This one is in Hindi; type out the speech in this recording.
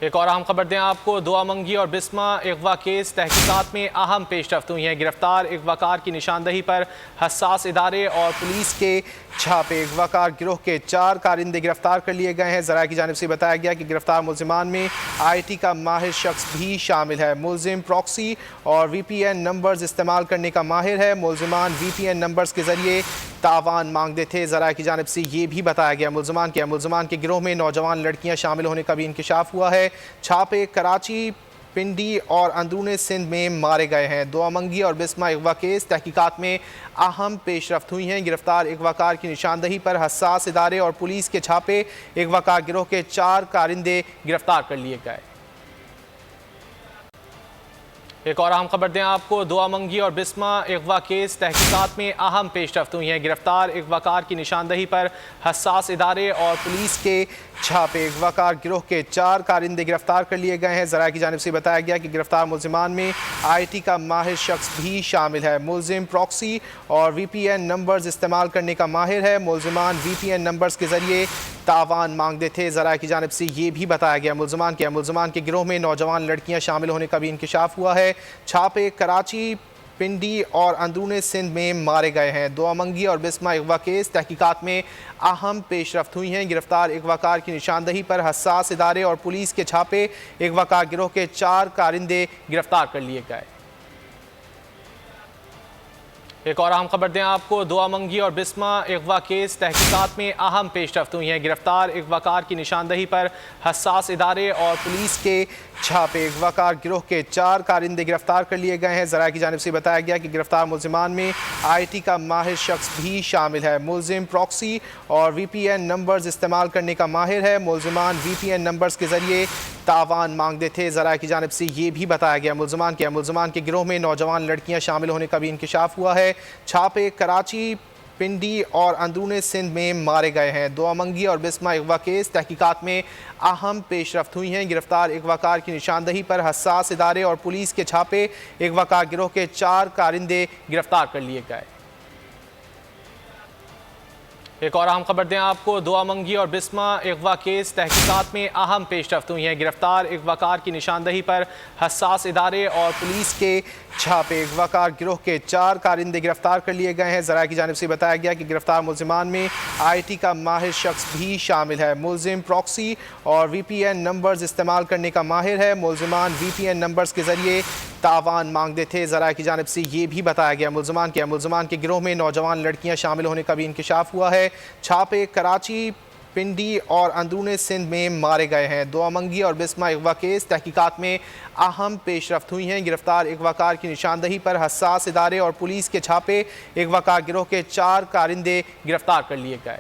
एक और अहम खबर दें आपको। दुआ मंगी और बिस्मा अगवा केस तहकीकात में अहम पेशरफ्त हुई हैं। गिरफ्तार अगवाकार की निशानदही पर हसास इदारे और पुलिस के छापे। अगवाकार गिरोह के 4 कारिंदे गिरफ्तार कर लिए गए हैं। ज़राया की जानिब से बताया गया कि गिरफ्तार मुलजिमान में IT का माहिर शख्स भी शामिल है। मुलजिम प्रॉक्सी और VPN नंबर्स इस्तेमाल करने का माहिर है। मुलजिमान VPN नंबर्स के जरिए तावान मांगते थे। ज़राया की जानिब से ये भी बताया गया मुलजिमान के गिरोह में नौजवान लड़कियां शामिल होने का भी इंकिशाफ हुआ है। छापे कराची, पिंडी और अंदरून सिंध में मारे गए हैं। दुआ मंगी और बिस्मा अगवा केस तहकीकात में अहम पेशरफ्त हुई हैं। गिरफ्तार अगवाकार की निशानदही पर हसास इदारे और पुलिस के छापे। अगवाकार गिरोह के 4 कारिंदे गिरफ्तार कर लिए गए। एक और अहम खबर दें आपको। दुआ मंगी और बिस्मा अगवा केस तहकीकात में अहम पेशरफ्त हुई हैं। गिरफ्तार अगवाकार की निशानदही पर हसास इदारे और पुलिस के छापे। अगवाकार गिरोह के 4 कारिंदे गिरफ्तार कर लिए गए हैं। ज़राया की जानिब से बताया गया कि गिरफ्तार मुलजिमान में IT का माहिर शख्स भी शामिल है। मुलजिम प्रॉक्सी और VPN नंबर्स इस्तेमाल करने का माहिर है। मुलजिमान VPN नंबर्स के जरिए तावान मांगते थे। ज़राया की जानिब से ये भी बताया गया मुलजिमान के गिरोह में नौजवान लड़कियां शामिल होने का भी इंकिशाफ हुआ है। छापे कराची, पिंडी और अंदरून सिंध में मारे गए हैं। दुआ मंगी और बिस्मा अगवा केस तहकीकात में अहम पेशरफ्त हुई हैं। गिरफ्तार अगवाकार की निशानदही पर हसास इदारे और पुलिस के छापे। अगवाकार गिरोह के 4 कारिंदे गिरफ्तार कर लिए गए। एक और अहम खबर दें आपको। दुआ मंगी और बिस्मा अगवा केस तहकीकात में अहम पेशरफ्त हुई हैं। गिरफ्तार अगवाकार की निशानदही पर हसास इदारे और पुलिस के छापे। अगवाकार गिरोह के 4 कारिंदे गिरफ्तार कर लिए गए हैं। ज़राया की जानिब से बताया गया कि गिरफ्तार मुलजिमान में IT का माहिर शख्स भी शामिल है। मुलजिम प्रॉक्सी और VPN नंबर्स इस्तेमाल करने का माहिर है। मुलजिमान VPN नंबर्स के जरिए तावान मांगते थे। ज़राया की जानिब से ये भी बताया गया मुलजिमान के गिरोह में नौजवान लड़कियां शामिल होने का भी इंकिशाफ हुआ है। छापे कराची, पिंडी और अंदरून सिंध में मारे गए हैं। दुआ मंगी और बिस्मा अगवा केस तहकीकात में अहम पेशरफ्त हुई हैं। गिरफ्तार अगवाकार की निशानदही पर हसास इदारे और पुलिस के छापे। अगवाकार गिरोह के 4 कारिंदे गिरफ्तार कर लिए गए। एक और अहम खबर दें आपको। दुआ मंगी और बिस्मा अगवा केस तहकीकात में अहम पेशरफ्त हुई हैं। गिरफ्तार अगवाकार की निशानदही पर हसास इदारे और पुलिस के छापे। अगवाकार गिरोह के 4 कारिंदे गिरफ्तार कर लिए गए हैं। ज़राया की जानिब से बताया गया कि गिरफ्तार मुलजिमान में IT का माहिर शख्स भी शामिल है। मुलजिम प्रॉक्सी और VPN नंबर्स इस्तेमाल करने का माहिर है। मुलजिमान VPN नंबर्स के जरिए तावान मांगते थे। ज़राया की जानिब से ये भी बताया गया मुलजिमान के गिरोह में नौजवान लड़कियां शामिल होने का भी इंकिशाफ हुआ है। छापे कराची, पिंडी और अंदरून सिंध में मारे गए हैं। दुआ मंगी और बिस्मा अगवा केस तहकीकात में अहम पेशरफ्त हुई हैं। गिरफ्तार अगवाकार की निशानदही पर हसास इदारे और पुलिस के छापे। अगवाकार गिरोह के 4 कारिंदे गिरफ्तार कर लिए गए।